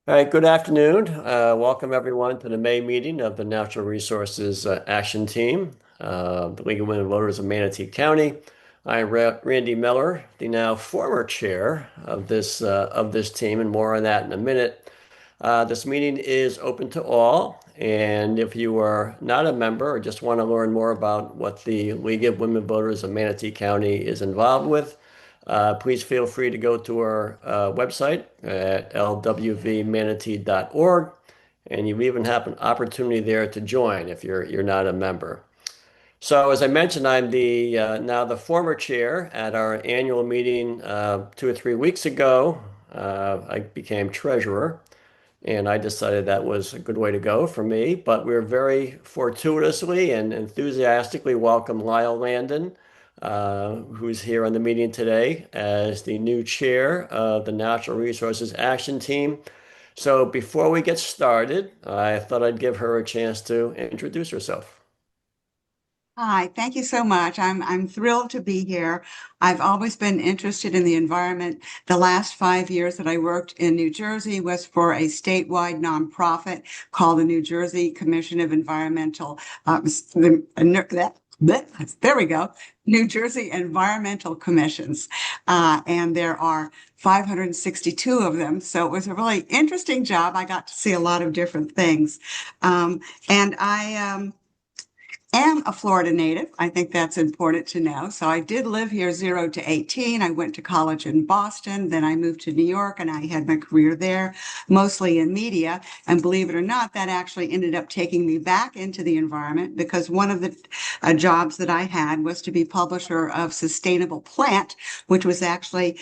All right, good afternoon. Welcome everyone to the May meeting of the Natural Resources Action Team, the League of Women Voters of Manatee County. I'm Randy Miller, the now former chair of this team, and more on that in a minute. This meeting is open to all, and if you are not a member or just want to learn more about what the League of Women Voters of Manatee County is involved with, please feel free to go to our website at lwvmanatee.org, and you even have an opportunity there to join if you're not a member. So, as I mentioned, I'm the now the former chair. At our annual meeting 2 or 3 weeks ago, I became treasurer, and I decided that was a good way to go for me. But we're very fortuitously and enthusiastically welcome Lyle Landon, who's here on the meeting today as the new chair of the Natural Resources Action Team. So before we get started, I thought I'd give her a chance to introduce herself. Hi, thank you so much. I'm thrilled to be here. I've always been interested in the environment. The last 5 years that I worked in New Jersey was for a statewide nonprofit called the New Jersey Commission of Environmental, there we go, New Jersey Environmental Commissions. And there are 562 of them. So it was a really interesting job. I got to see a lot of different things. And I am a Florida native. I think that's important to know. So I did live here 0 to 18. I went to college in Boston. Then I moved to New York and I had my career there, mostly in media. And believe it or not, that actually ended up taking me back into the environment because one of the jobs that I had was to be publisher of Sustainable Plant, which was actually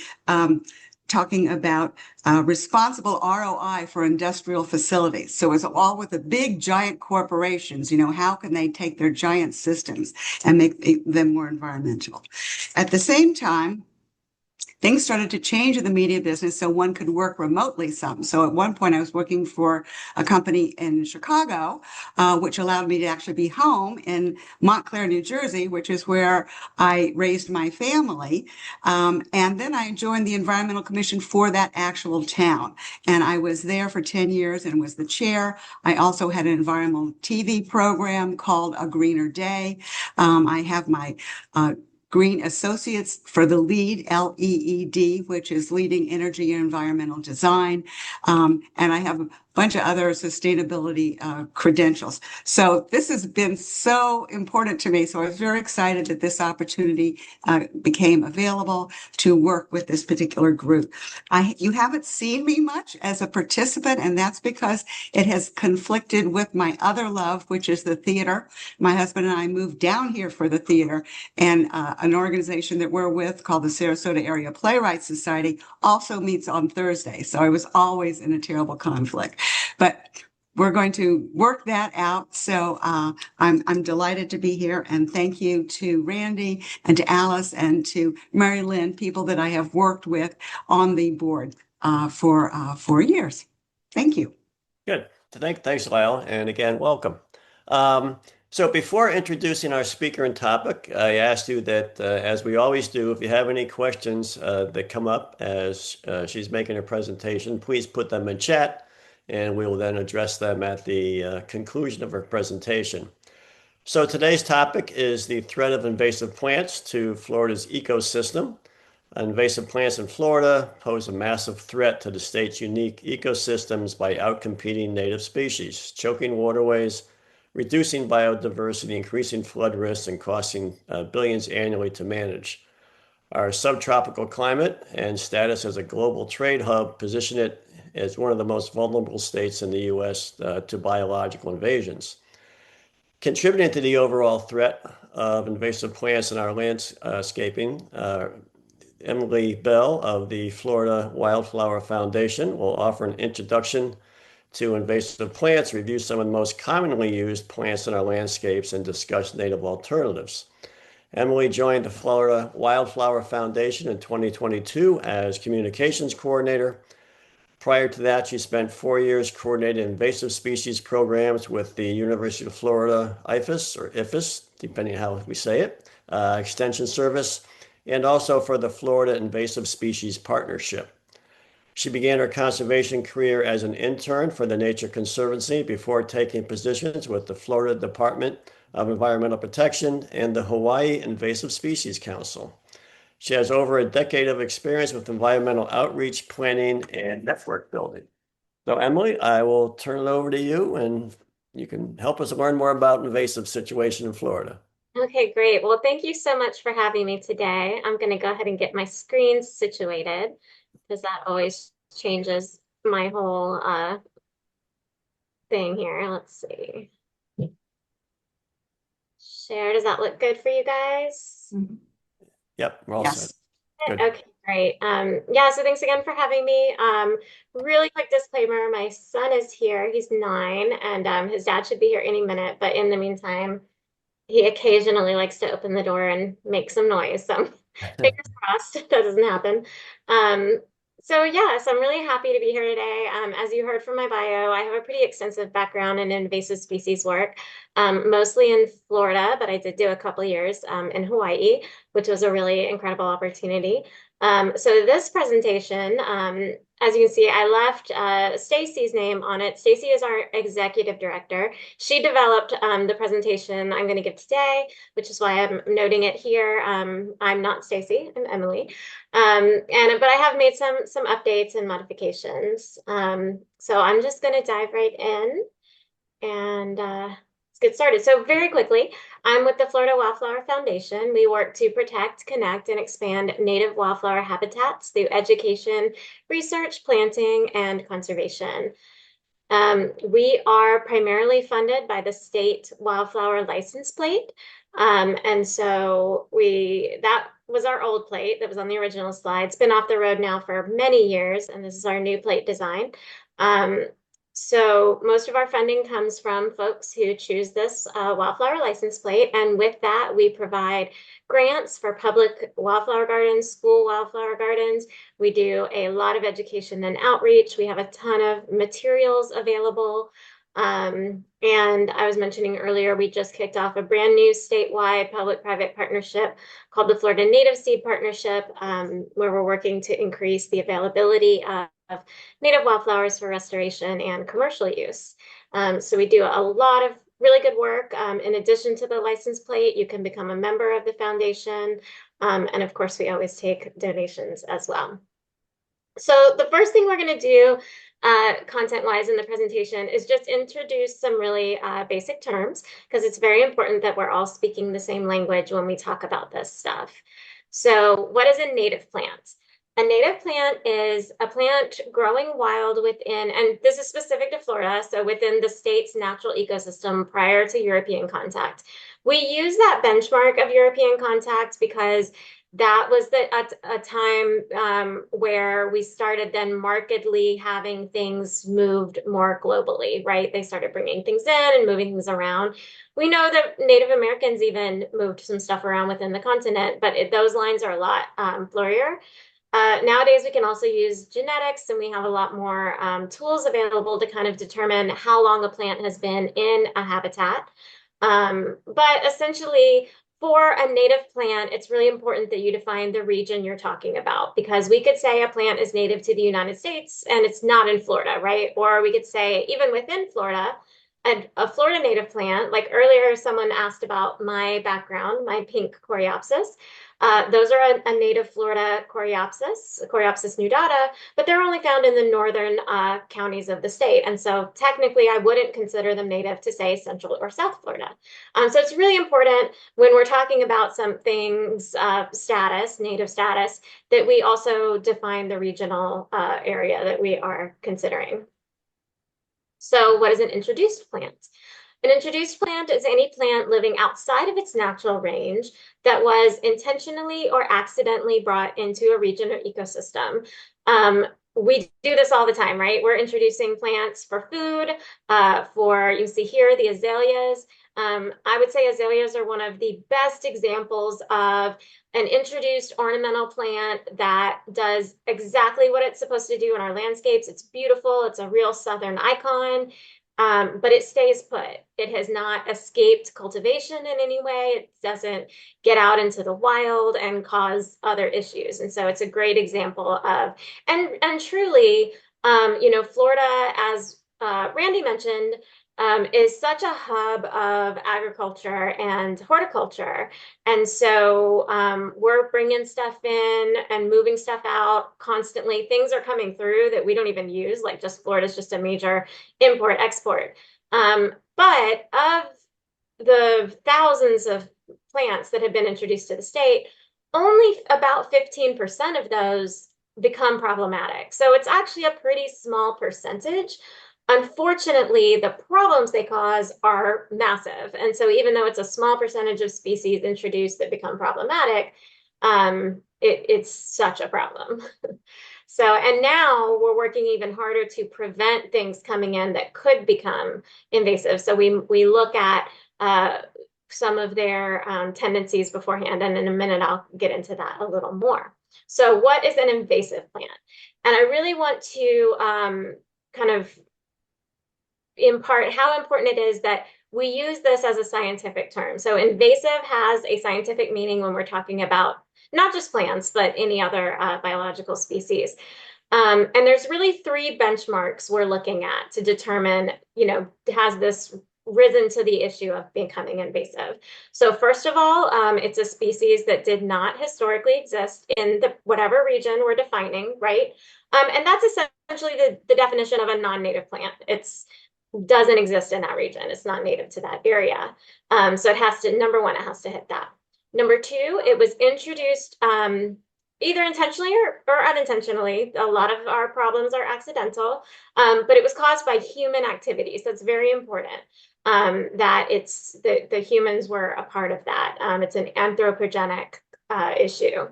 talking about responsible ROI for industrial facilities. So it's all with the big giant corporations. How can they take their giant systems and make them more environmental? At the same time, things started to change in the media business so one could work remotely some. So at one point, I was working for a company in Chicago, which allowed me to actually be home in Montclair, New Jersey, which is where I raised my family. And then I joined the Environmental Commission for that actual town. And I was there for 10 years and was the chair. I also had an environmental TV program called A Greener Day. I have my Green Associates for the LEED, LEED, which is Leading Energy and Environmental Design. And I have a bunch of other sustainability credentials. So this has been so important to me. So I was very excited that this opportunity became available to work with this particular group. You haven't seen me much as a participant, and that's because it has conflicted with my other love, which is the theater. My husband and I moved down here for the theater, and an organization that we're with called the Sarasota Area Playwrights Society also meets on Thursday. So I was always in a terrible conflict. But we're going to work that out. So I'm delighted to be here. And thank you to Randy and to Alice and to Mary Lynn, people that I have worked with on the board for 4 years. Thank you. Good. Thanks, Lyle, and again, welcome. So before introducing our speaker and topic, I asked you that, as we always do, if you have any questions that come up as she's making her presentation, please put them in chat, and we will then address them at the conclusion of her presentation. So today's topic is the threat of invasive plants to Florida's ecosystem. Invasive plants in Florida pose a massive threat to the state's unique ecosystems by outcompeting native species, choking waterways, reducing biodiversity, increasing flood risks, and costing billions annually to manage. Our subtropical climate and status as a global trade hub position it as one of the most vulnerable states in the U.S. To biological invasions. Contributing to the overall threat of invasive plants in our landscaping, Emily Bell of the Florida Wildflower Foundation will offer an introduction to invasive plants, review some of the most commonly used plants in our landscapes, and discuss native alternatives. Emily joined the Florida Wildflower Foundation in 2022 as communications coordinator. Prior to that, she spent 4 years coordinating invasive species programs with the University of Florida IFAS, or IFAS, depending on how we say it, Extension Service, and also for the Florida Invasive Species Partnership. She began her conservation career as an intern for the Nature Conservancy before taking positions with the Florida Department of Environmental Protection and the Hawaii Invasive Species Council. She has over a decade of experience with environmental outreach, planning, and network building. So, Emily, I will turn it over to you, and you can help us learn more about invasive situation in Florida. Okay, great. Well, thank you so much for having me today. I'm going to go ahead and get my screen situated because that always changes my whole thing here. Let's see. Share. Does that look good for you guys? Yep, we're all set. Yes. Good. Okay, great. Yeah, so thanks again for having me. Really quick disclaimer, my son is here. He's 9, and his dad should be here any minute. But in the meantime, he occasionally likes to open the door and make some noise. So fingers crossed that doesn't happen. Um, so yes, I'm really happy to be here today. As you heard from my bio, I have a pretty extensive background in invasive species work, mostly in Florida, but I did do a couple years in Hawaii, which was a really incredible opportunity. So this presentation, as you can see, I left Stacy's name on it. Stacy is our executive director. She developed the presentation I'm going to give today, which is why I'm noting it here. I'm not Stacy, I'm Emily. But I have made some updates and modifications. So I'm just going to dive right in and let's get started. So very quickly, I'm with the Florida Wildflower Foundation. We work to protect, connect, and expand native wildflower habitats through education, research, planting, and conservation. We are primarily funded by the state wildflower license plate. And so that was our old plate that was on the original slide. It's been off the road now for many years, and this is our new plate design. So most of our funding comes from folks who choose this wildflower license plate. And with that, we provide grants for public wildflower gardens, school wildflower gardens. We do a lot of education and outreach. We have a ton of materials available. And I was mentioning earlier, we just kicked off a brand new statewide public-private partnership called the Florida Native Seed Partnership, where we're working to increase the availability of native wildflowers for restoration and commercial use. So we do a lot of really good work. In addition to the license plate, you can become a member of the foundation. And of course, we always take donations as well. So the first thing we're going to do content-wise in the presentation is just introduce some really basic terms, because it's very important that we're all speaking the same language when we talk about this stuff. So what is a native plant? A native plant is a plant growing wild within, and this is specific to Florida, so within the state's natural ecosystem prior to European contact. We use that benchmark of European contact because that was a time where we started then markedly having things moved more globally, right? They started bringing things in and moving things around. We know that Native Americans even moved some stuff around within the continent, but those lines are a lot blurrier. Nowadays, we can also use genetics, and we have a lot more tools available to kind of determine how long a plant has been in a habitat. But essentially, for a native plant, it's really important that you define the region you're talking about, because we could say a plant is native to the United States and it's not in Florida, right? Or we could say even within Florida, a Florida native plant, like earlier someone asked about my background, my pink coreopsis. Those are a native Florida coreopsis nudata, but they're only found in the northern counties of the state. And so technically I wouldn't consider them native to, say, Central or South Florida. So it's really important when we're talking about something's status, native status, that we also define the regional area that we are considering. So what is an introduced plant? An introduced plant is any plant living outside of its natural range that was intentionally or accidentally brought into a region or ecosystem. We do this all the time, right? We're introducing plants for food, you see here, the azaleas. I would say azaleas are one of the best examples of an introduced ornamental plant that does exactly what it's supposed to do in our landscapes. It's beautiful. It's a real Southern icon. but it stays put. It has not escaped cultivation in any way. It doesn't get out into the wild and cause other issues. And so it's a great example of, and truly, Florida, as Randy mentioned, is such a hub of agriculture and horticulture. And so we're bringing stuff in and moving stuff out constantly. Things are coming through that we don't even use, like just Florida's just a major import export. But of the thousands of plants that have been introduced to the state, only about 15% of those become problematic. So it's actually a pretty small percentage. Unfortunately, the problems they cause are massive. And so even though it's a small percentage of species introduced that become problematic, it's such a problem. So, and now we're working even harder to prevent things coming in that could become invasive. So we look at some of their tendencies beforehand, and in a minute I'll get into that a little more. So what is an invasive plant? And I really want to kind of impart how important it is that we use this as a scientific term. So invasive has a scientific meaning when we're talking about not just plants, but any other biological species. And there's really three benchmarks we're looking at to determine, has this risen to the issue of becoming invasive. So first of all, it's a species that did not historically exist in whatever region we're defining, right? And that's essentially the definition of a non-native plant. It's doesn't exist in that region. It's not native to that area. So it has to, number one, it has to hit that. Number two, it was introduced either intentionally or unintentionally. A lot of our problems are accidental, but it was caused by human activities. That's very important, that it's the humans were a part of that. It's an anthropogenic issue.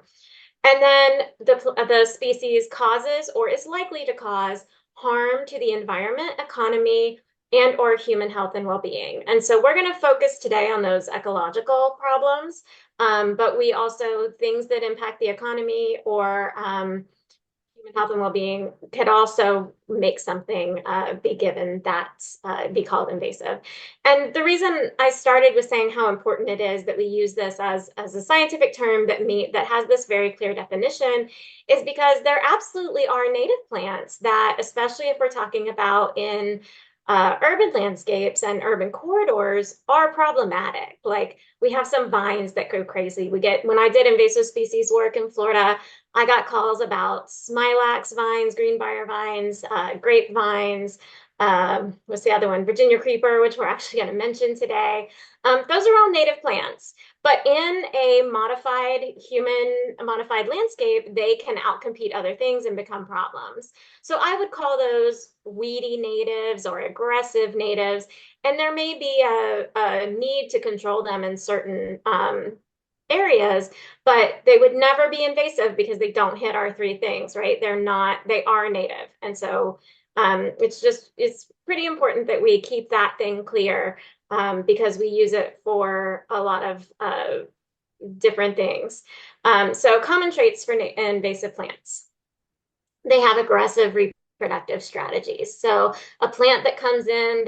And then the species causes or is likely to cause harm to the environment, economy, and or human health and well-being. And so we're going to focus today on those ecological problems, but we also, things that impact the economy or human health and well-being could also make something be given that be called invasive. And the reason I started with saying how important it is that we use this as a scientific term that has this very clear definition is because there absolutely are native plants that, especially if we're talking about in urban landscapes and urban corridors, are problematic. Like we have some vines that go crazy. When I did invasive species work in Florida, I got calls about smilax vines, greenbrier vines, grapevines. What's the other one? Virginia creeper, which we're actually going to mention today. Those are all native plants. But in a modified landscape, they can outcompete other things and become problems. So I would call those weedy natives or aggressive natives. And there may be a need to control them in certain areas, but they would never be invasive because they don't hit our three things, right? They are native. And so it's pretty important that we keep that thing clear because we use it for a lot of different things. So common traits for invasive plants. They have aggressive reproductive strategies. So a plant that comes in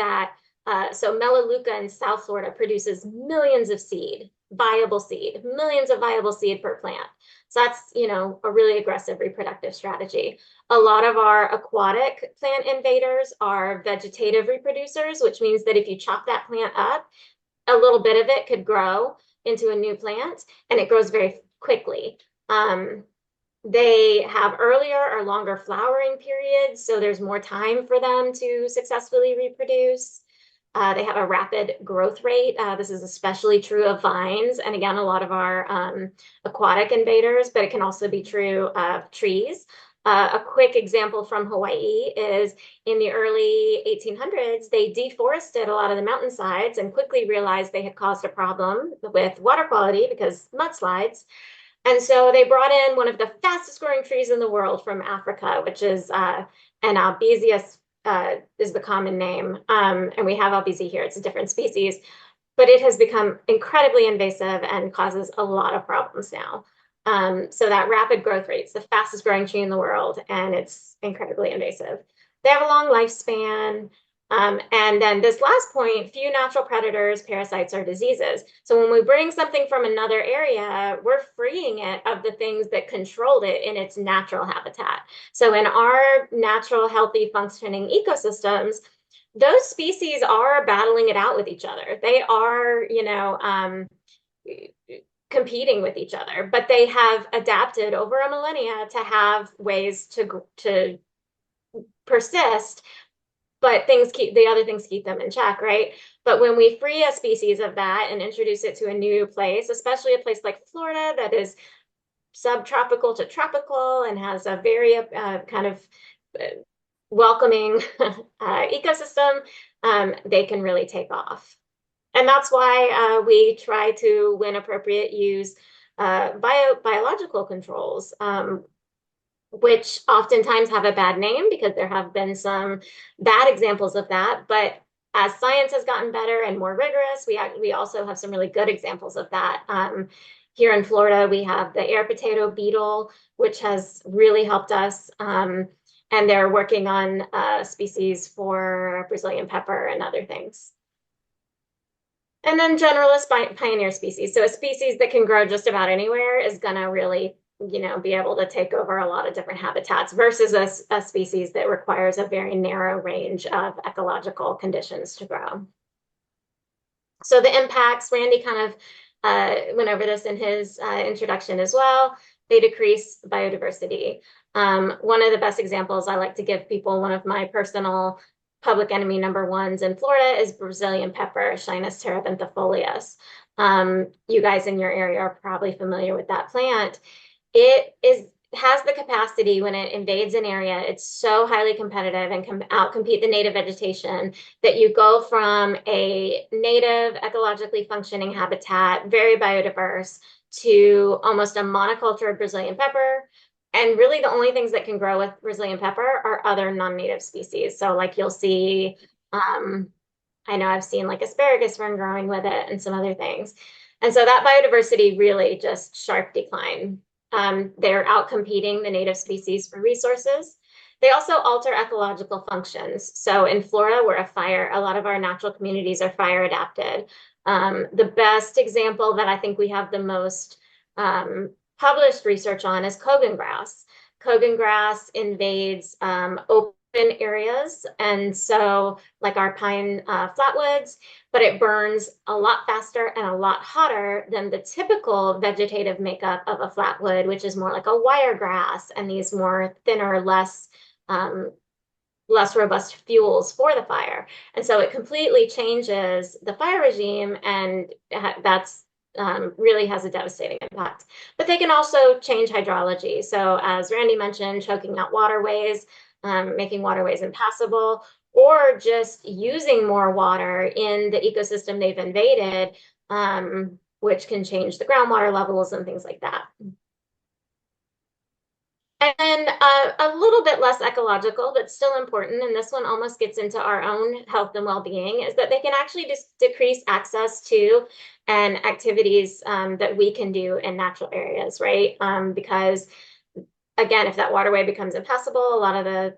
so Melaleuca in South Florida produces millions of millions of viable seed per plant. So that's, a really aggressive reproductive strategy. A lot of our aquatic plant invaders are vegetative reproducers, which means that if you chop that plant up, a little bit of it could grow into a new plant, and it grows very quickly. They have earlier or longer flowering periods, so there's more time for them to successfully reproduce. They have a rapid growth rate. This is especially true of vines, and again, a lot of our aquatic invaders, but it can also be true of trees. A quick example from Hawaii is in the early 1800s, they deforested a lot of the mountainsides and quickly realized they had caused a problem with water quality because mudslides. And so they brought in one of the fastest growing trees in the world from Africa, which is an Albizius is the common name. And we have Albizi here. It's a different species, but it has become incredibly invasive and causes a lot of problems now. So that rapid growth rate, it's the fastest growing tree in the world, and it's incredibly invasive. They have a long lifespan. And then this last point, few natural predators, parasites, or diseases. So when we bring something from another area, we're freeing it of the things that controlled it in its natural habitat. So in our natural, healthy, functioning ecosystems, those species are battling it out with each other. They are, competing with each other, but they have adapted over a millennia to have ways to persist, but the other things keep them in check, right? But when we free a species of that and introduce it to a new place, especially a place like Florida that is subtropical to tropical and has a very kind of welcoming ecosystem, they can really take off. And that's why we try to, when appropriate, use biological controls, which oftentimes have a bad name because there have been some bad examples of that. But as science has gotten better and more rigorous, we also have some really good examples of that. Here in Florida, we have the air potato beetle, which has really helped us. And they're working on species for Brazilian pepper and other things. And then generalist pioneer species. So a species that can grow just about anywhere is going to really, be able to take over a lot of different habitats versus a species that requires a very narrow range of ecological conditions to grow. So the impacts, Randy kind of went over this in his introduction as well. They decrease biodiversity. One of the best examples I like to give people, one of my personal public enemy number ones in Florida is Brazilian pepper, Chinus terebinthifolius. You guys in your area are probably familiar with that plant. It has the capacity when it invades an area, it's so highly competitive and can outcompete the native vegetation that you go from a native ecologically functioning habitat, very biodiverse, to almost a monoculture of Brazilian pepper. And really the only things that can grow with Brazilian pepper are other non-native species. So like you'll see, I know I've seen like asparagus fern growing with it and some other things. And so that biodiversity really just sharp decline. They're outcompeting the native species for resources. They also alter ecological functions. So in Florida, we're a lot of our natural communities are fire adapted. The best example that I think we have the most published research on is Kogan grass. Kogan grass invades open areas, and so like our pine flatwoods, but it burns a lot faster and a lot hotter than the typical vegetative makeup of a flatwood, which is more like a wiregrass and these more thinner, less robust fuels for the fire. And so it completely changes the fire regime, and that's really has a devastating impact. But they can also change hydrology. So as Randy mentioned, choking out waterways, making waterways impassable, or just using more water in the ecosystem they've invaded, which can change the groundwater levels and things like that. And a little bit less ecological, but still important, and this one almost gets into our own health and well-being, is that they can actually just decrease access to and activities that we can do in natural areas, right? Because again, if that waterway becomes impassable, a lot of the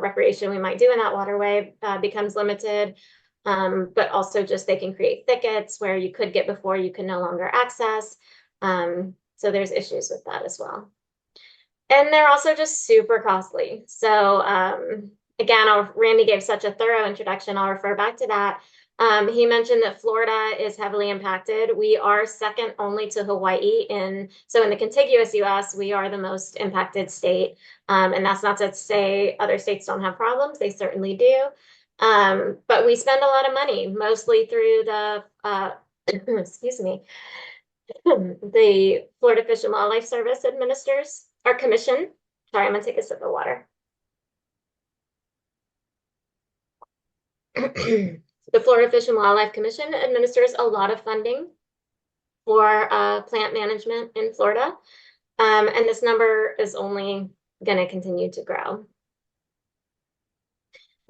recreation we might do in that waterway becomes limited. But also just they can create thickets where you could get before you can no longer access. So there's issues with that as well. And they're also just super costly. So again, Randy gave such a thorough introduction. I'll refer back to that. He mentioned that Florida is heavily impacted. We are second only to Hawaii. So in the contiguous US, we are the most impacted state. And that's not to say other states don't have problems. They certainly do. But we spend a lot of money, mostly through the, excuse me, the Florida Fish and Wildlife Service administers our commission. Sorry, I'm gonna take a sip of water. The Florida Fish and Wildlife Commission administers a lot of funding for plant management in Florida. And this number is only gonna continue to grow.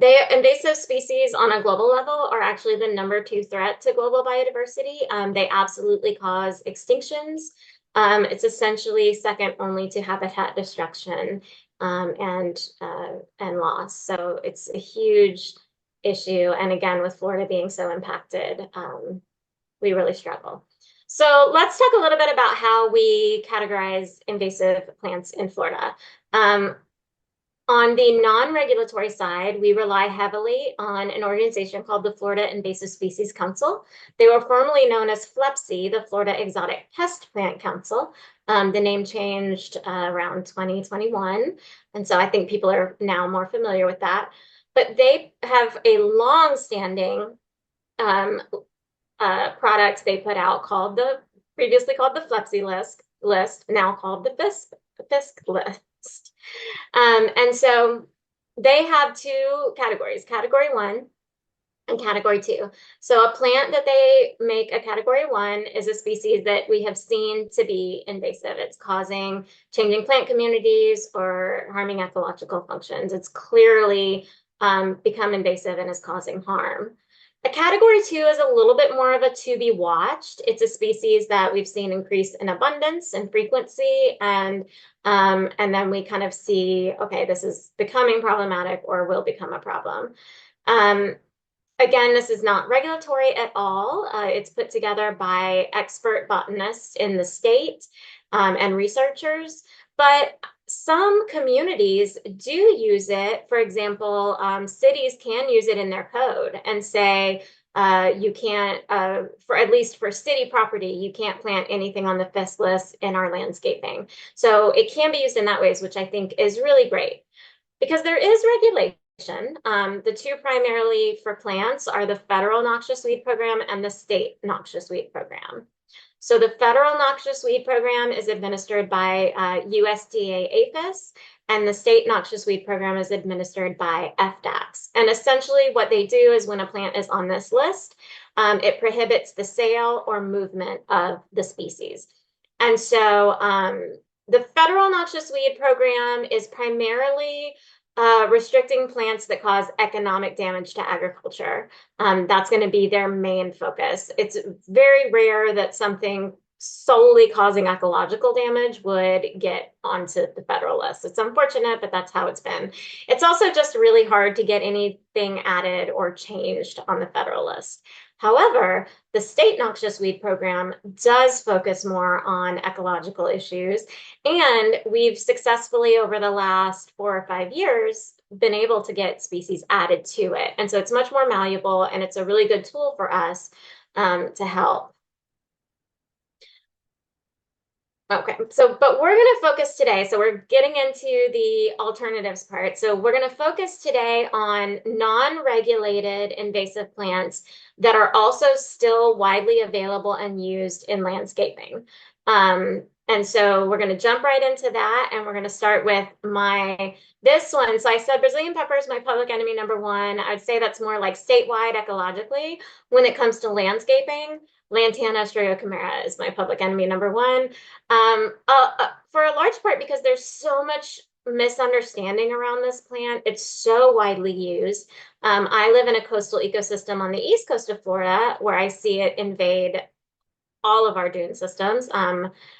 Invasive species on a global level are actually the #2 threat to global biodiversity. They absolutely cause extinctions. It's essentially second only to habitat destruction and loss. So it's a huge issue. And again, with Florida being so impacted, we really struggle. So let's talk a little bit about how we categorize invasive plants in Florida. On the non-regulatory side, we rely heavily on an organization called the Florida Invasive Species Council. They were formerly known as FLEPC, the Florida Exotic Pest Plant Council. The name changed around 2021, and so I think people are now more familiar with that. But they have a long-standing product they put out previously called the FLEPC list, now called the FISC list. And so they have two categories, category 1 and category 2. So a plant that they make a category 1 is a species that we have seen to be invasive. It's causing changing plant communities or harming ecological functions. It's clearly become invasive and is causing harm. A category 2 is a little bit more of a to be watched. It's a species that we've seen increase in abundance and frequency, and then we kind of see, okay, this is becoming problematic or will become a problem. Again, this is not regulatory at all. It's put together by expert botanists in the state and researchers, but some communities do use it. For example, cities can use it in their code and say, you can't, for at least for city property, you can't plant anything on the FISC list in our landscaping. So it can be used in that ways, which I think is really great because there is regulation. The two primarily for plants are the federal noxious weed program and the state noxious weed program. So the federal noxious weed program is administered by USDA APHIS, and the state noxious weed program is administered by FDACS. And essentially what they do is when a plant is on this list, it prohibits the sale or movement of the species. And so the federal noxious weed program is primarily restricting plants that cause economic damage to agriculture. That's going to be their main focus. It's very rare that something solely causing ecological damage would get onto the federal list. It's unfortunate, but that's how it's been. It's also just really hard to get anything added or changed on the federal list. However, the state noxious weed program does focus more on ecological issues, and we've successfully over the last 4 or 5 years been able to get species added to it. And so it's much more malleable, and it's a really good tool for us to help. Okay, but we're going to focus today. So we're getting into the alternatives part. So we're going to focus today on non-regulated invasive plants that are also still widely available and used in landscaping. And so we're going to jump right into that, and we're going to start with this one. So I said Brazilian pepper is my public enemy #1. I'd say that's more like statewide ecologically. When it comes to landscaping, Lantana striocamera is my public enemy #1. For a large part because there's so much misunderstanding around this plant. It's so widely used. I live in a coastal ecosystem on the east coast of Florida where I see it invade all of our dune systems.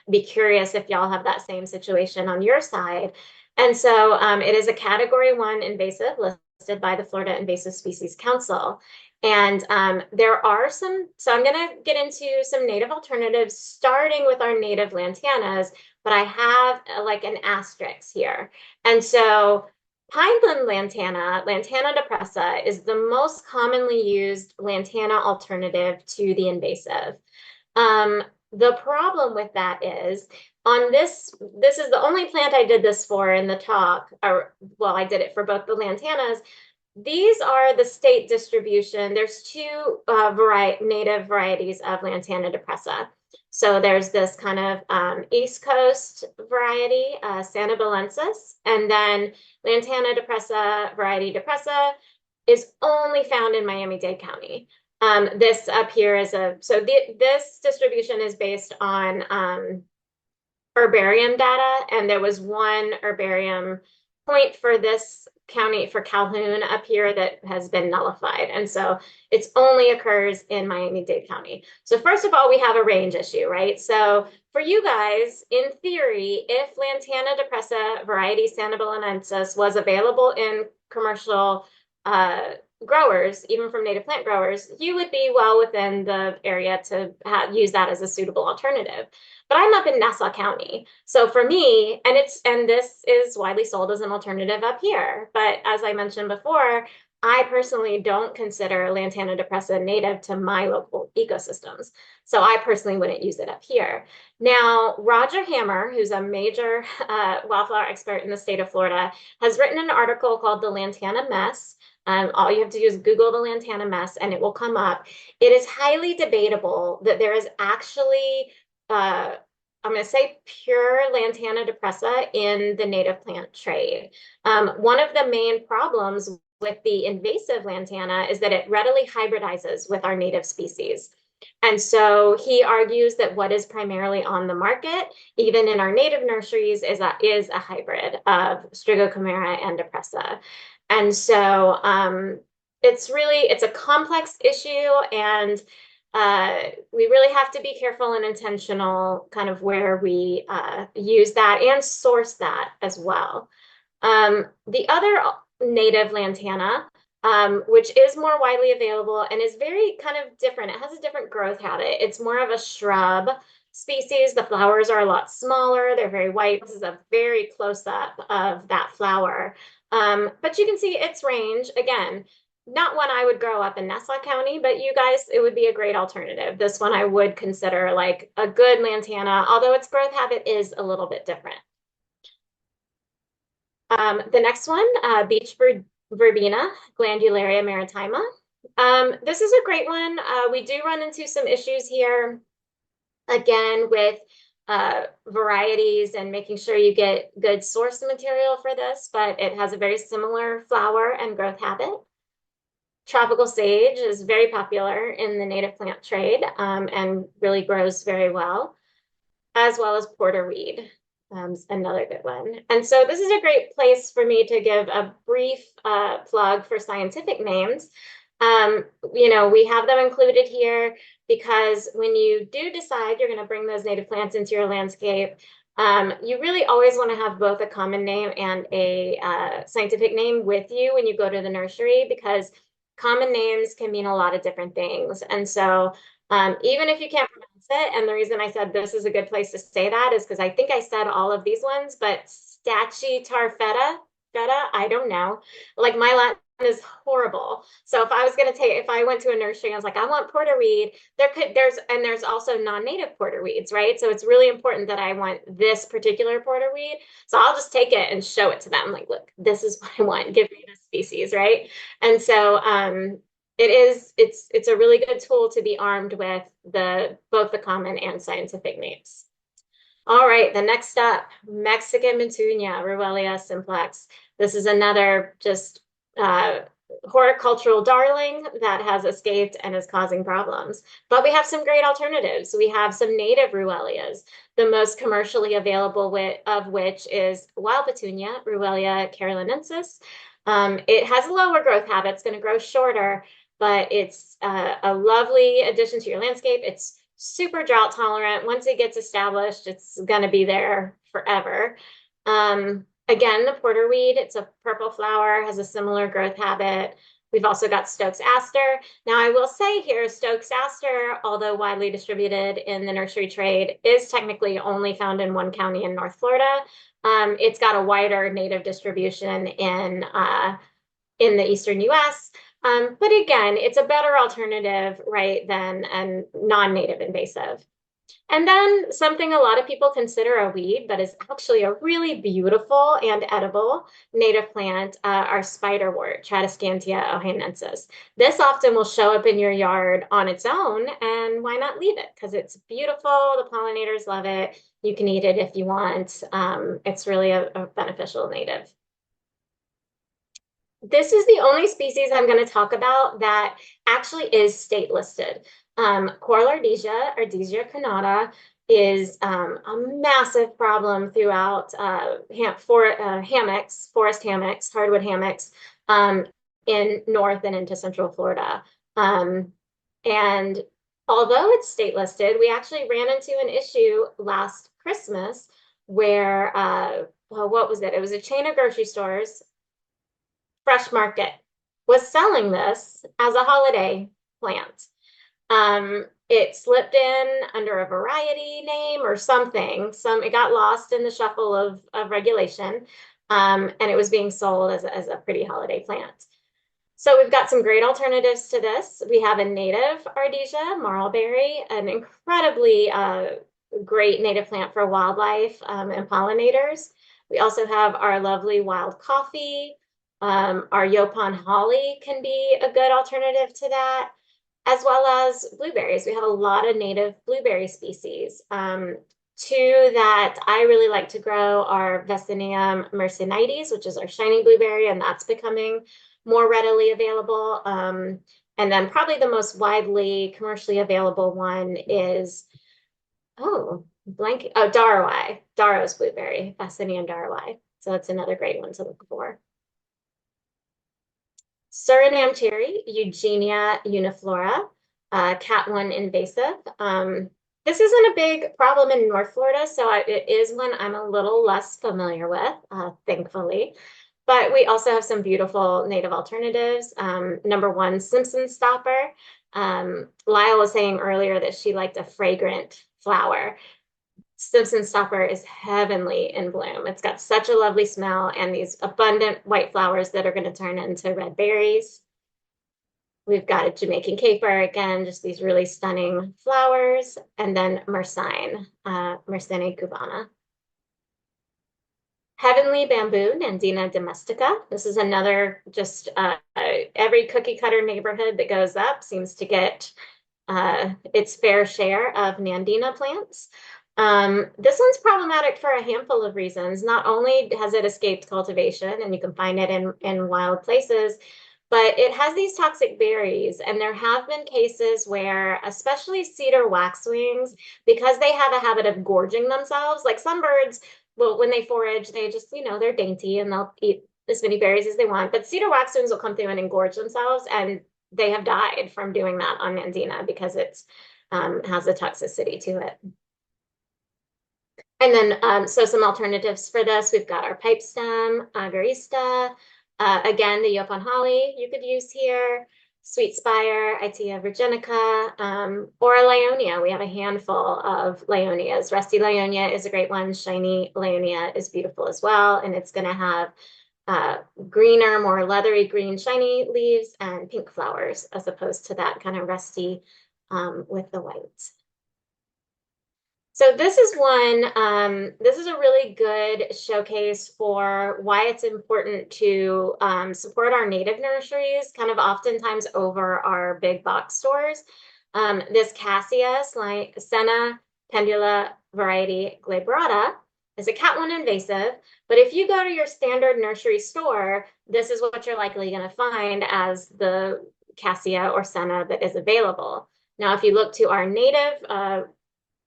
Be curious if y'all have that same situation on your side. And so it is a category 1 invasive listed by the Florida Invasive Species Council. And there are so I'm going to get into some native alternatives, starting with our native lantanas, but I have like an asterisk here. And so pineland lantana, Lantana depressa, is the most commonly used lantana alternative to the invasive. The problem with that is on this is the only plant I did this for in the talk, or well, I did it for both the lantanas. These are the state distribution. There's two native varieties of Lantana depressa. So there's this kind of East Coast variety, Santabalensis, and then Lantana depressa, variety depressa, is only found in Miami-Dade County. This up here is this distribution is based on herbarium data, and there was one herbarium point for this county for Calhoun up here that has been nullified. And so it only occurs in Miami-Dade County. So first of all, we have a range issue, right? So for you guys, in theory, if Lantana depressa variety Santabalensis was available in commercial growers, even from native plant growers, you would be well within the area to use that as a suitable alternative. But I'm up in Nassau County. So for me, and this is widely sold as an alternative up here. But as I mentioned before, I personally don't consider Lantana depressa native to my local ecosystems. So I personally wouldn't use it up here. Now, Roger Hammer, who's a major wildflower expert in the state of Florida, has written an article called The Lantana Mess. All you have to do is Google the Lantana mess and it will come up. It is highly debatable that there is actually, I'm going to say, pure Lantana depressa in the native plant trade. One of the main problems with the invasive lantana is that it readily hybridizes with our native species. And so he argues that what is primarily on the market, even in our native nurseries, is a hybrid of Strigochimera and depressa. And so it's a complex issue, and we really have to be careful and intentional kind of where we use that and source that as well. The other native lantana, which is more widely available and is very kind of different. It has a different growth habit. It's more of a shrub species. The flowers are a lot smaller. They're very white. This is a very close up of that flower. But you can see its range. Again, not one I would grow up in Nassau County, but you guys, it would be a great alternative. This one I would consider like a good lantana, although its growth habit is a little bit different. The next one, beach verbena, Glandularia maritima. This is a great one. We do run into some issues here, again, with varieties and making sure you get good source material for this, but it has a very similar flower and growth habit. Tropical sage is very popular in the native plant trade and really grows very well, as well as porterweed. Another good one. And so this is a great place for me to give a brief plug for scientific names. We have them included here because when you do decide you're going to bring those native plants into your landscape, you really always want to have both a common name and a scientific name with you when you go to the nursery, because common names can mean a lot of different things. And so even if you can't pronounce it, and the reason I said this is a good place to say that is because I think I said all of these ones, but Stachytarfeta, I don't know. Like my Latin is horrible. So if I went to a nursery and I was like, I want porterweed, there's also non-native porterweeds, right? So it's really important that I want this particular porterweed. So I'll just take it and show it to them. Like, look, this is what I want. Give me this species, right? And so it's a really good tool to be armed with both the common and scientific names. All right, the next up, Mexican Petunia, Ruellia simplex. This is another just horticultural darling that has escaped and is causing problems. But we have some great alternatives. We have some native Ruellias, the most commercially available of which is wild petunia, Ruellia carolinensis. It has a lower growth habit. It's going to grow shorter, but it's a lovely addition to your landscape. It's super drought tolerant. Once it gets established, it's going to be there forever. Again, the porterweed, it's a purple flower, has a similar growth habit. We've also got Stokes aster. Now, I will say here, Stokes aster, although widely distributed in the nursery trade, is technically only found in one county in North Florida. It's got a wider native distribution in the eastern U.S., but again, it's a better alternative, right, than a non-native invasive. And then something a lot of people consider a weed, but is actually a really beautiful and edible native plant, our spiderwort, Tradescantia ohanensis. This often will show up in your yard on its own, and why not leave it? Because it's beautiful, the pollinators love it, you can eat it if you want. It's really a beneficial native. This is the only species I'm going to talk about that actually is state listed. Coral Ardisia crenata, is a massive problem throughout forest hammocks, hardwood hammocks in North and into Central Florida. And although it's state listed, we actually ran into an issue last Christmas where, what was it? It was a chain of grocery stores, Fresh Market. was selling this as a holiday plant. It slipped in under a variety name or something. It got lost in the shuffle of regulation, and it was being sold as a pretty holiday plant. So we've got some great alternatives to this. We have a native Ardesia, marlberry, an incredibly great native plant for wildlife and pollinators. We also have our lovely wild coffee. Our Yopon holly can be a good alternative to that, as well as blueberries. We have a lot of native blueberry species. Two that I really like to grow are Vaccinium mercenites, which is our shiny blueberry, and that's becoming more readily available. And then probably the most widely commercially available one is, Darrow's blueberry, Vaccinium darrowi. So that's another great one to look for. Suriname cherry, Eugenia uniflora, Cat 1 invasive. This isn't a big problem in North Florida, so it is one I'm a little less familiar with, thankfully. But we also have some beautiful native alternatives. Number one, Simpson stopper. Lyle was saying earlier that she liked a fragrant flower. Simpson stopper is heavenly in bloom. It's got such a lovely smell and these abundant white flowers that are going to turn into red berries. We've got a Jamaican caper, again, just these really stunning flowers, and then Mersine, Mersine cubana. Heavenly bamboo, Nandina domestica. This is another just every cookie cutter neighborhood that goes up seems to get its fair share of Nandina plants. This one's problematic for a handful of reasons. Not only has it escaped cultivation, and you can find it in wild places, but it has these toxic berries. And there have been cases where, especially cedar waxwings, because they have a habit of gorging themselves, like some birds, well, when they forage, they just, they're dainty and they'll eat as many berries as they want. But cedar waxwings will come through and engorge themselves, and they have died from doing that on Nandina because it's has a toxicity to it. And then, so some alternatives for this, we've got our pipe stem, agarista, again, the Yopon holly you could use here, sweet spire, Itea virginica, or a Lyonia. We have a handful of Lyonias. Rusty Lyonia is a great one. Shiny Lyonia is beautiful as well, and it's going to have greener, more leathery green, shiny leaves and pink flowers, as opposed to that kind of rusty with the white. So this is this is a really good showcase for why it's important to support our native nurseries, kind of oftentimes over our big box stores. This Cassia Senna pendula variety glabrata is a Cat 1 invasive, but if you go to your standard nursery store, this is what you're likely going to find as the Cassia or Senna that is available. Now, if you look to our native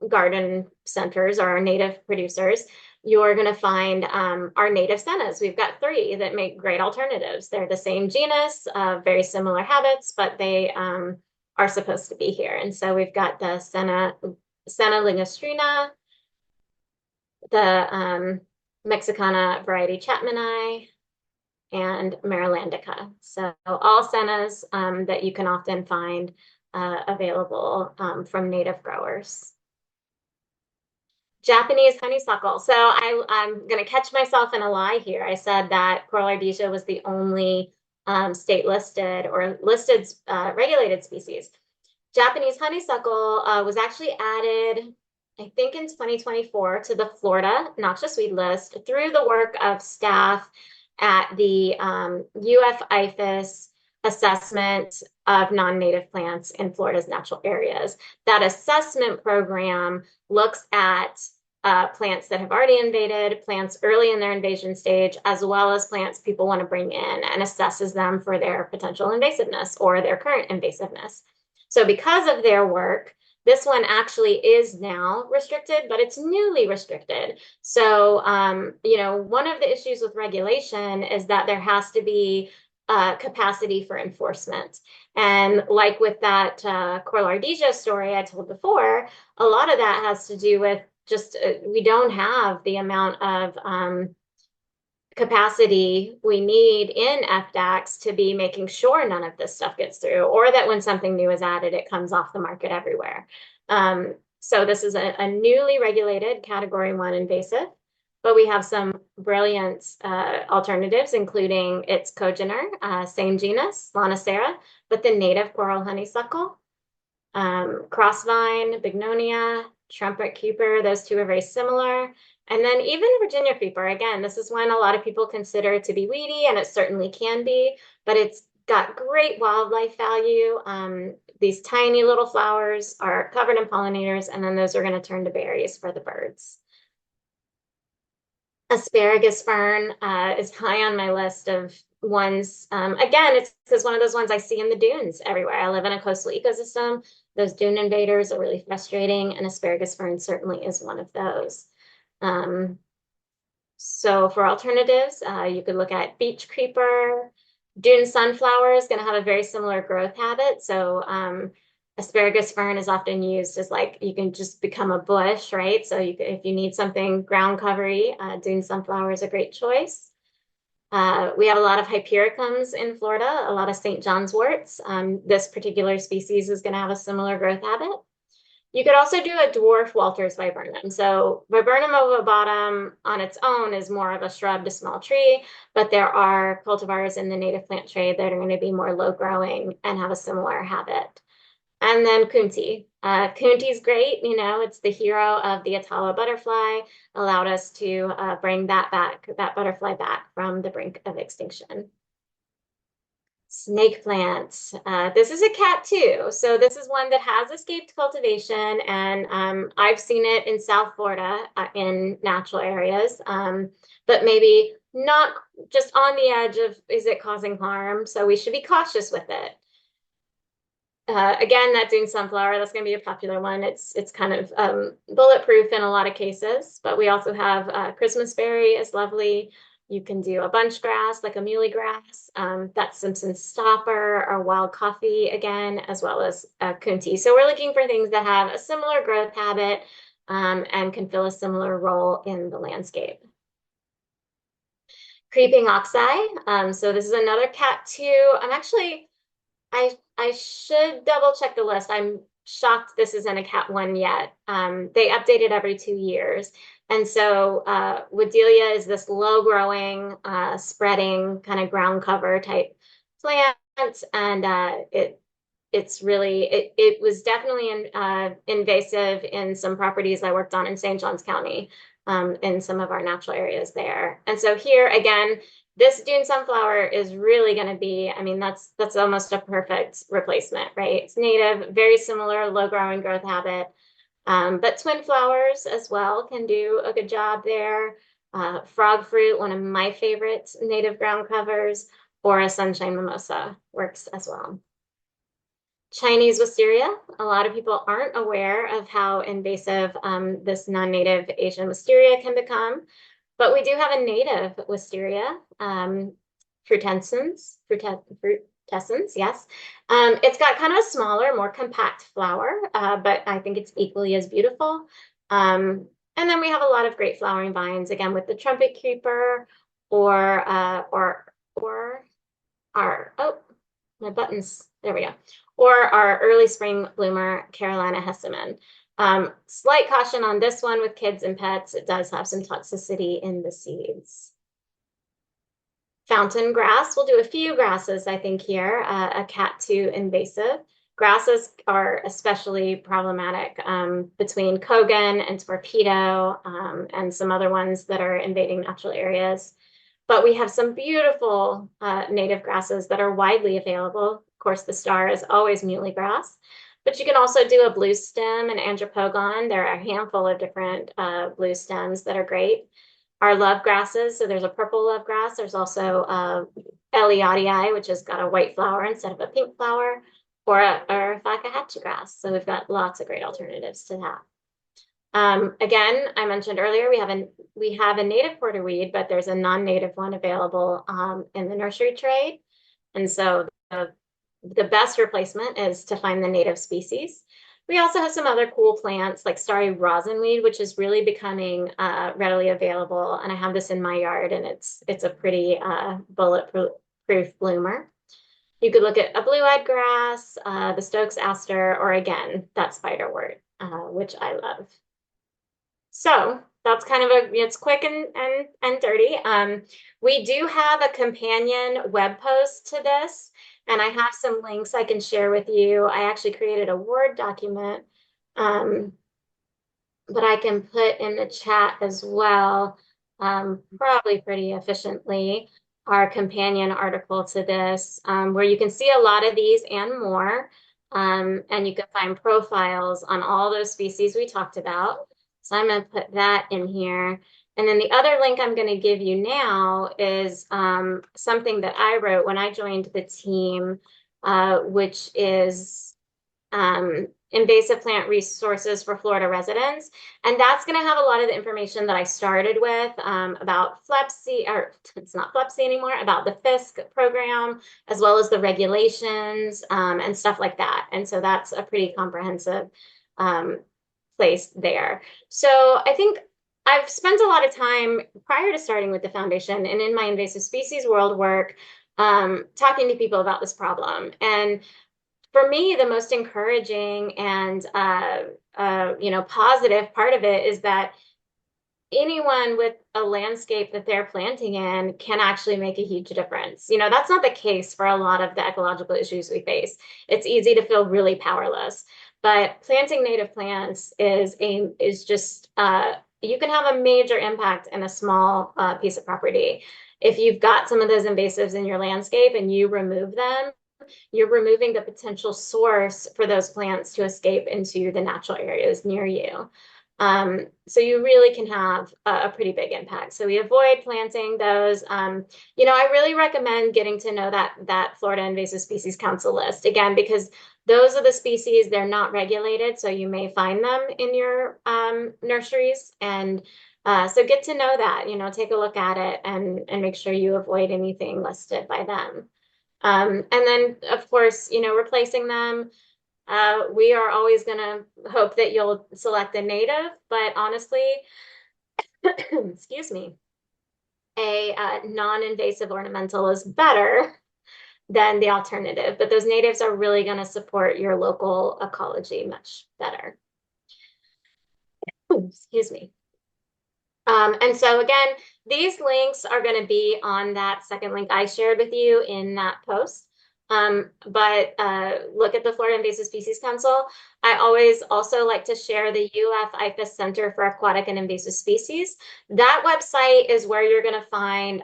garden centers or our native producers, you're going to find our native sennas. We've got 3 that make great alternatives. They're the same genus, very similar habits, but they are supposed to be here. And so we've got the Senna lingustrina, the Mexicana variety Chapmani, and Marylandica. So all sennas that you can often find available from native growers. Japanese honeysuckle. So I'm going to catch myself in a lie here. I said that Coral Ardesia was the only state listed or listed regulated species. Japanese honeysuckle was actually added, I think, in 2024 to the Florida noxious weed list through the work of staff at the UF IFAS assessment of non-native plants in Florida's natural areas. That assessment program looks at plants that have already invaded, plants early in their invasion stage, as well as plants people want to bring in, and assesses them for their potential invasiveness or their current invasiveness. So because of their work, this one actually is now restricted, but it's newly restricted. So, one of the issues with regulation is that there has to be capacity for enforcement. And like with that Coral Ardesia story I told before, a lot of that has to do with just we don't have the amount of capacity we need in FDACs to be making sure none of this stuff gets through, or that when something new is added, it comes off the market everywhere. So this is a newly regulated Category 1 invasive, but we have some brilliant alternatives, including its congener, same genus, Lonicera, but the native coral honeysuckle, crossvine, bignonia, trumpet creeper. Those two are very similar. And then even Virginia creeper, again, this is one a lot of people consider it to be weedy, and it certainly can be, but it's got great wildlife value. These tiny little flowers are covered in pollinators, and then those are going to turn to berries for the birds. Asparagus fern is high on my list of ones. Again, it's one of those ones I see in the dunes everywhere. I live in a coastal ecosystem. Those dune invaders are really frustrating, and asparagus fern certainly is one of those. So for alternatives, you could look at beach creeper. Dune sunflower is going to have a very similar growth habit. So asparagus fern is often used as like, you can just become a bush, right? So if you need something ground covery, dune sunflower is a great choice. We have a lot of hypericums in Florida, a lot of St. John's worts. This particular species is going to have a similar growth habit. You could also do a dwarf Walter's viburnum. So viburnum ovibatum on its own is more of a shrub to small tree, but there are cultivars in the native plant trade that are going to be more low growing and have a similar habit. And then Kunti. Kunti's great, it's the hero of the Atala butterfly, allowed us to bring that butterfly back from the brink of extinction. Snake plants. This is a cat too. So this is one that has escaped cultivation, and I've seen it in South Florida in natural areas, but maybe not just on the edge of, is it causing harm? So we should be cautious with it. Again, that dune sunflower, that's going to be a popular one. It's kind of bulletproof in a lot of cases, but we also have Christmas berry is lovely. You can do a bunch grass, like a muley grass. That's Simpson's stopper or wild coffee again, as well as Kunti. So we're looking for things that have a similar growth habit and can fill a similar role in the landscape. Creeping oxeye. So this is another cat too. I should double check the list. I'm shocked this isn't a cat one yet. They update it every 2 years. And so Wooddelia is this low growing, spreading kind of ground cover type plant. And it was definitely invasive in some properties I worked on in St. Johns County, in some of our natural areas there. And so here again, this dune sunflower is really going to be, that's almost a perfect replacement, right? It's native, very similar, low growing growth habit. But twin flowers as well can do a good job there. Frog fruit, one of my favorite native ground covers, or a sunshine mimosa works as well. Chinese wisteria. A lot of people aren't aware of how invasive this non-native Asian wisteria can become. But we do have a native wisteria, frutescens, yes. It's got kind of a smaller, more compact flower, but I think it's equally as beautiful. And then we have a lot of great flowering vines, again, with the trumpet creeper or our, my buttons, there we go. Or our early spring bloomer, Carolina Hesseman. Slight caution on this one with kids and pets. It does have some toxicity in the seeds. Fountain grass. We'll do a few grasses, I think, here. A cat2 invasive. Grasses are especially problematic between Kogan and Torpedo and some other ones that are invading natural areas. But we have some beautiful native grasses that are widely available. Of course, the star is always muley grass. But you can also do a blue stem and andropogon. There are a handful of different blue stems that are great. Our love grasses, so there's a purple love grass. There's also Elliottii, which has got a white flower instead of a pink flower, or a Fakahatchee grass. So we've got lots of great alternatives to that. Again, I mentioned earlier, we have a native porterweed, but there's a non-native one available in the nursery trade. And so the best replacement is to find the native species. We also have some other cool plants like starry rosinweed, which is really becoming readily available. And I have this in my yard, and it's a pretty bulletproof bloomer. You could look at a blue-eyed grass, the Stokes aster, or again, that spiderwort, which I love. So that's kind of it's quick and dirty. We do have a companion web post to this, and I have some links I can share with you. I actually created a Word document um, that I can put in the chat as well, probably pretty efficiently. Our companion article to this, where you can see a lot of these and more. And you can find profiles on all those species we talked about. So I'm going to put that in here. And then the other link I'm going to give you now is something that I wrote when I joined the team, which is invasive plant resources for Florida residents. And that's going to have a lot of the information that I started with about FLEPC, or it's not FLEPC anymore, about the FISC program, as well as the regulations and stuff like that. And so that's a pretty comprehensive place there. So I think I've spent a lot of time prior to starting with the foundation and in my invasive species world work talking to people about this problem. And for me, the most encouraging and positive part of it is that anyone with a landscape that they're planting in can actually make a huge difference. That's not the case for a lot of the ecological issues we face. It's easy to feel really powerless, but planting native plants is just you can have a major impact in a small piece of property. If you've got some of those invasives in your landscape and you remove them, you're removing the potential source for those plants to escape into the natural areas near you. So you really can have a pretty big impact. So we avoid planting those. I really recommend getting to know that Florida Invasive Species Council list, again, because those are the species, they're not regulated, so you may find them in your nurseries. And so get to know that, take a look at it and make sure you avoid anything listed by them. And then, of course, replacing them, we are always going to hope that you'll select a native, but honestly, excuse me, a non-invasive ornamental is better than the alternative, but those natives are really going to support your local ecology much better. Excuse me. And so again, these links are going to be on that second link I shared with you in that post. But look at the Florida Invasive Species Council. I always also like to share the UF IFAS Center for Aquatic and Invasive Species. That website is where you're going to find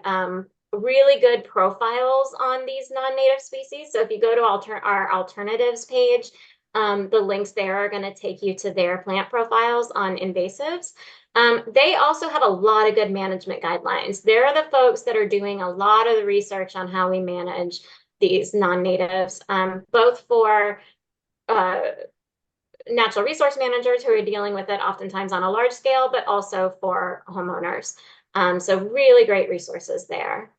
really good profiles on these non-native species. So if you go to our alternatives page, the links there are going to take you to their plant profiles on invasives. They also have a lot of good management guidelines. They're the folks that are doing a lot of the research on how we manage these non-natives, both for natural resource managers who are dealing with it oftentimes on a large scale, but also for homeowners. So really great resources there.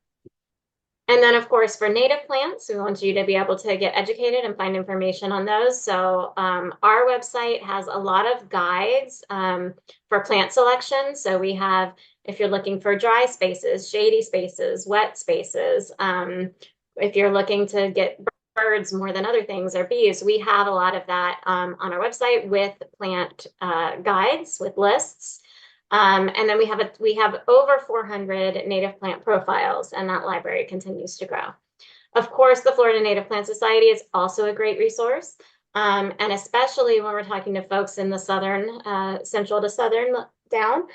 And then, of course, for native plants, we want you to be able to get educated and find information on those. So our website has a lot of guides for plant selection. So we have, if you're looking for dry spaces, shady spaces, wet spaces, if you're looking to get birds more than other things or bees, we have a lot of that on our website with plant guides, with lists. And then we have over 400 native plant profiles, and that library continues to grow. Of course, the Florida Native Plant Society is also a great resource, and especially when we're talking to folks in the southern, central to southern down.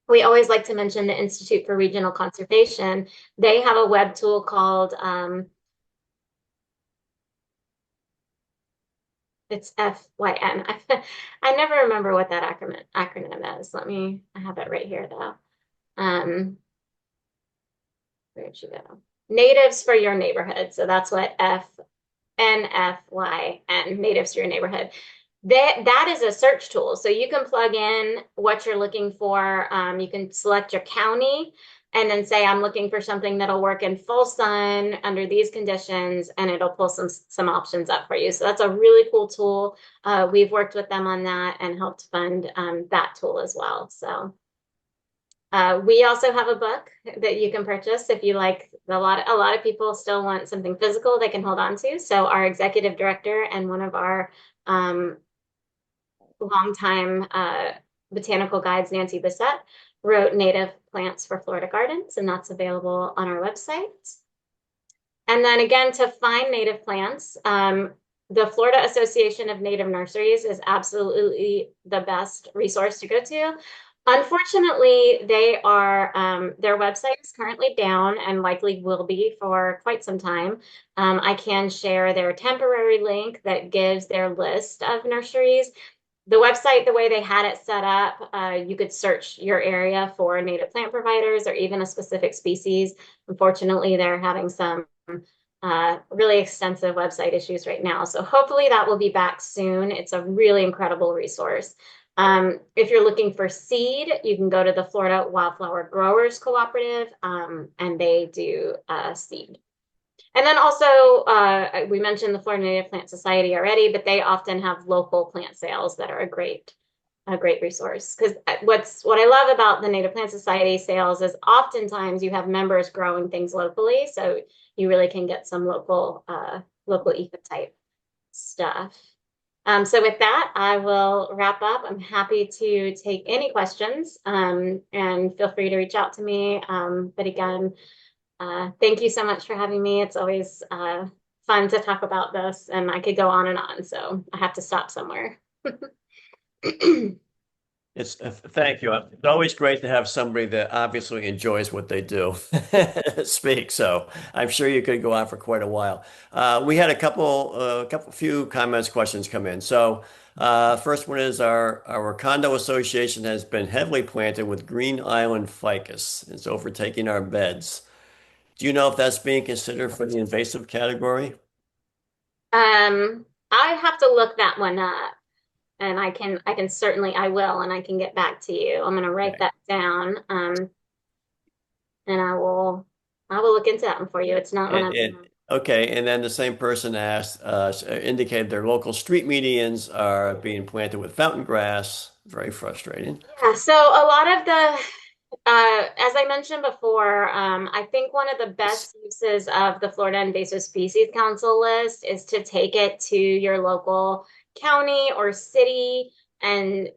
We always like to mention the Institute for Regional Conservation. They have a web tool called it's FYN. I never remember what that acronym is. I have it right here though. Where'd you go? Natives for Your Neighborhood. So that's what NFYN, Natives for Your Neighborhood. That is a search tool. So you can plug in what you're looking for. You can select your county and then say, I'm looking for something that'll work in full sun under these conditions, and it'll pull some options up for you. So that's a really cool tool. We've worked with them on that and helped fund that tool as well. So we also have a book that you can purchase if you like. A lot of people still want something physical they can hold on to. So our executive director and one of our longtime botanical guides, Nancy Bissett, wrote Native Plants for Florida Gardens, and that's available on our website. And then again, to find native plants, the Florida Association of Native Nurseries is absolutely the best resource to go to. Unfortunately, their website is currently down and likely will be for quite some time. I can share their temporary link that gives their list of nurseries. The website, the way they had it set up, you could search your area for native plant providers or even a specific species. Unfortunately, they're having some really extensive website issues right now. So hopefully that will be back soon. It's a really incredible resource. If you're looking for seed, you can go to the Florida Wildflower Growers Cooperative, and they do seed. And then also, we mentioned the Florida Native Plant Society already, but they often have local plant sales that are a great resource. Because what I love about the Native Plant Society sales is oftentimes you have members growing things locally, so you really can get some local eco type stuff. So with that, I will wrap up. I'm happy to take any questions, and feel free to reach out to me. But again, thank you so much for having me. It's always fun to talk about this, and I could go on and on, so I have to stop somewhere. Thank you. It's always great to have somebody that obviously enjoys what they do speak. So I'm sure you could go on for quite a while. We had few comments, questions come in. So first one is our condo association has been heavily planted with green island ficus. It's overtaking our beds. Do you know if that's being considered for the invasive category? I have to look that one up. And I can certainly, I will, and I can get back to you. I'm going to write Okay. that down. And I will look into that one for you. It's not one of Okay, and then the same person asked, indicated their local street medians are being planted with fountain grass. Very frustrating. Yeah, so a lot of as I mentioned before, I think one of the best uses of the Florida Invasive Species Council list is to take it to your local county or city and,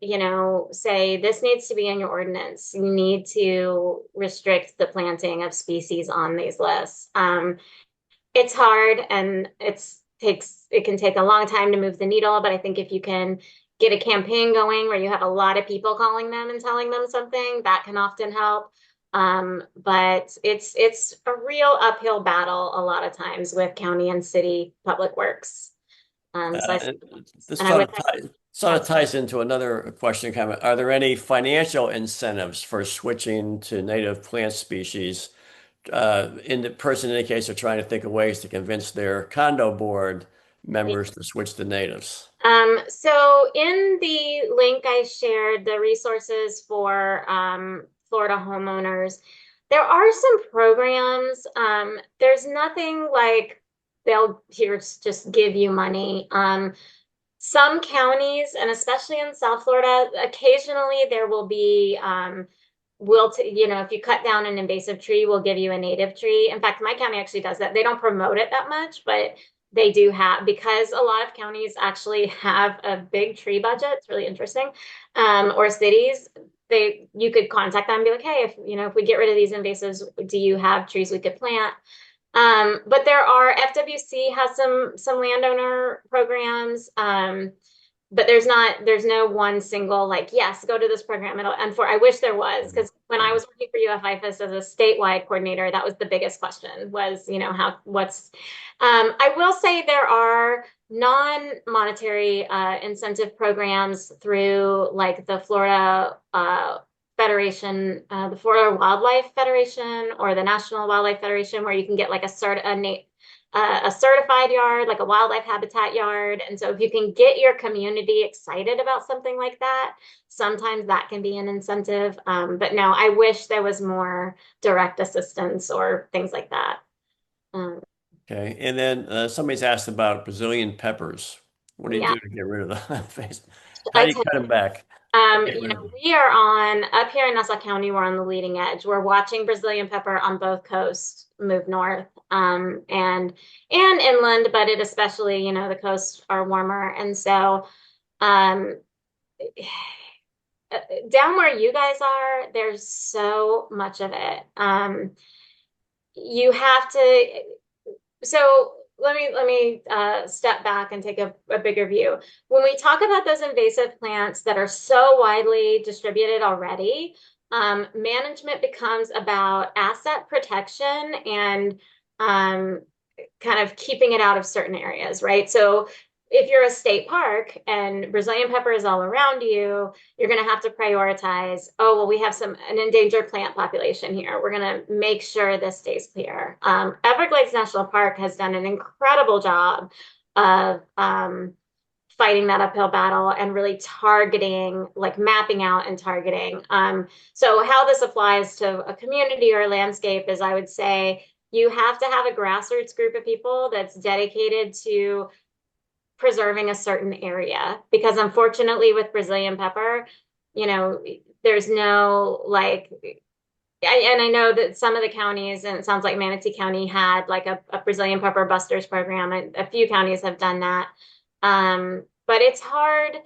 say this needs to be in your ordinance. You need to restrict the planting of species on these lists. It's hard and it can take a long time to move the needle, but I think if you can get a campaign going where you have a lot of people calling them and telling them something, that can often help. But it's a real uphill battle a lot of times with county and city public works. So I, This and I would sort of ties into another question comment. Are there any financial incentives for switching to native plant species? In the person indicates they're trying to think of ways to convince their condo board members to switch to natives. So in the link I shared, the resources for Florida homeowners, there are some programs. There's nothing like they'll just give you money. Some counties, and especially in South Florida, occasionally there will be if you cut down an invasive tree, we'll give you a native tree. In fact, my county actually does that. They don't promote it that much, but they do have, because a lot of counties actually have a big tree budget. It's really interesting. Or cities, you could contact them and be like, hey, if we get rid of these invasives, do you have trees we could plant? But FWC has some landowner programs. But there's no one single like, yes, go to this program. I wish there was, because when I was working for UFIFAS as a statewide coordinator, that was the biggest question was, I will say there are non-monetary incentive programs through like the Florida federation, the Florida Wildlife Federation or the National Wildlife Federation, where you can get like a certified yard, like a wildlife habitat yard. And so if you can get your community excited about something like that, sometimes that can be an incentive. But no, I wish there was more direct assistance or things like that. Um, Okay. And then somebody's asked about Brazilian peppers. What do you yeah, do to get rid of the face? How I do you cut them back? Get rid of them. We are on up here in Nassau County, we're on the leading edge. We're watching Brazilian pepper on both coasts move north, and inland, but it especially, the coasts are warmer. And so, um, down where you guys are, there's so much of it. You have to, so let me step back and take a bigger view. When we talk about those invasive plants that are so widely distributed already, management becomes about asset protection and kind of keeping it out of certain areas, right? So if you're a state park and Brazilian pepper is all around you, you're going to have to prioritize, oh, well, we have an endangered plant population here. We're going to make sure this stays clear. Everglades National Park has done an incredible job of fighting that uphill battle and really targeting, like mapping out and targeting. So how this applies to a community or a landscape is, I would say, you have to have a grassroots group of people that's dedicated to preserving a certain area, because unfortunately with Brazilian pepper, there's no like, and I know that some of the counties, and it sounds like Manatee County had like a Brazilian pepper busters program, and a few counties have done that. But it's hard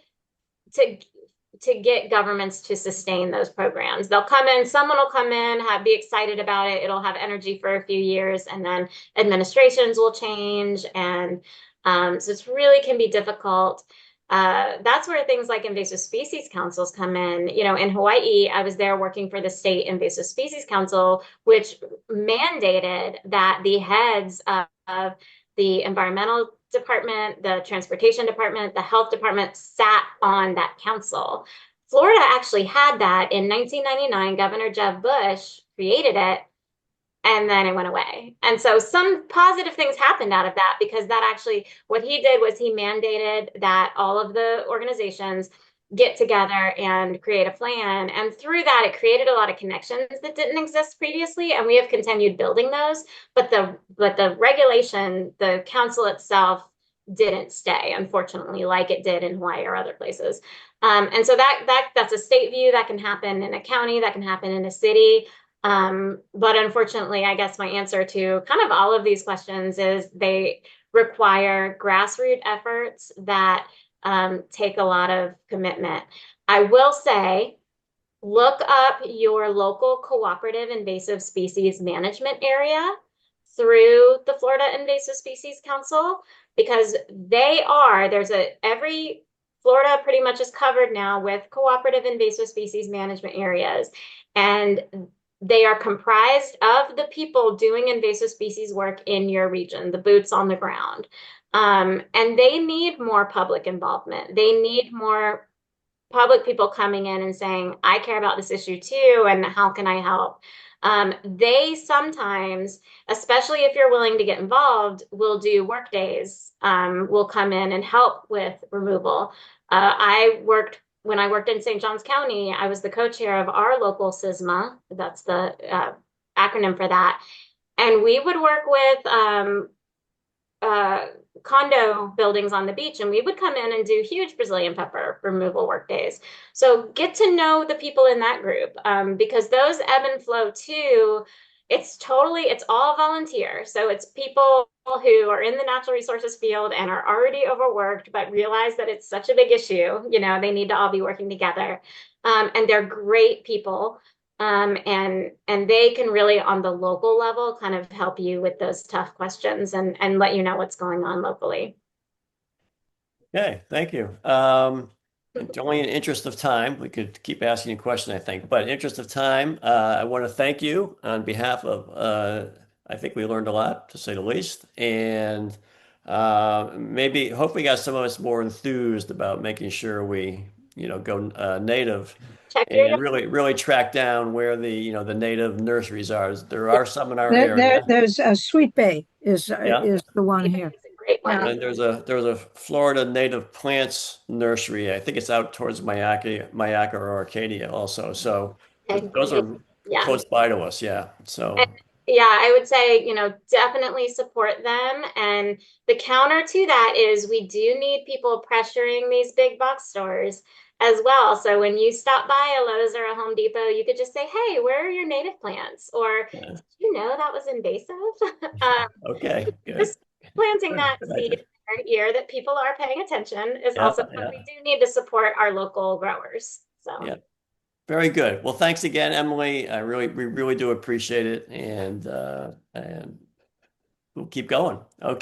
to get governments to sustain those programs. They'll come in, someone will come in, be excited about it. It'll have energy for a few years, and then administrations will change. And so it's really can be difficult. That's where things like invasive species councils come in. In Hawaii, I was there working for the state invasive species council, which mandated that the heads of the environmental department, the transportation department, the health department sat on that council. Florida actually had that in 1999. Governor Jeb Bush created it, and then it went away. And so some positive things happened out of that, because that actually, what he did was he mandated that all of the organizations get together and create a plan. And through that, it created a lot of connections that didn't exist previously. And we have continued building those. But the regulation, the council itself didn't stay, unfortunately, like it did in Hawaii or other places. And so that's a state view that can happen in a county, that can happen in a city. But unfortunately, I guess my answer to kind of all of these questions is they require grassroots efforts that take a lot of commitment. I will say, look up your local cooperative invasive species management area through the Florida Invasive Species Council, because every Florida pretty much is covered now with cooperative invasive species management areas. And they are comprised of the people doing invasive species work in your region, the boots on the ground. And they need more public involvement. They need more public people coming in and saying, I care about this issue too, and how can I help? They sometimes, especially if you're willing to get involved, will do work days, will come in and help with removal. When I worked in St. Johns County, I was the co-chair of our local SISMA. That's the acronym for that. And we would work with condo buildings on the beach, and we would come in and do huge Brazilian pepper removal work days. So get to know the people in that group, because those ebb and flow too. It's all volunteer. So it's people who are in the natural resources field and are already overworked, but realize that it's such a big issue. They need to all be working together. And they're great people. And they can really, on the local level, kind of help you with those tough questions and let you know what's going on locally. Okay, thank you. Only in interest of time, we could keep asking you questions, I think, but in interest of time, I want to thank you on behalf of, I think we learned a lot, to say the least, and hopefully got some of us more enthused about making sure we go native Check your and really track down where the native nurseries are. There are some in our There's a Sweet Bay yeah. is the one It's here. a great Yeah. one. And there's a Florida native plants nursery. I think it's out towards Mayaca or Arcadia also. So, but those are Yeah. close by to us. Yeah. And So, yeah, I would say, definitely support them. And the counter to that is we do need people pressuring these big box stores as well. So when you stop by a Lowe's or a Home Depot, you could just say, hey, where are your native plants? Or yeah. did you know that was invasive? um, Okay, good. just planting that Good seed idea. in their ear that people are paying attention is Yeah, also, but yeah, we do need to support our local growers. So yeah. Very good. Well, thanks again, Emily. We really do appreciate it, and we'll keep going. Okay.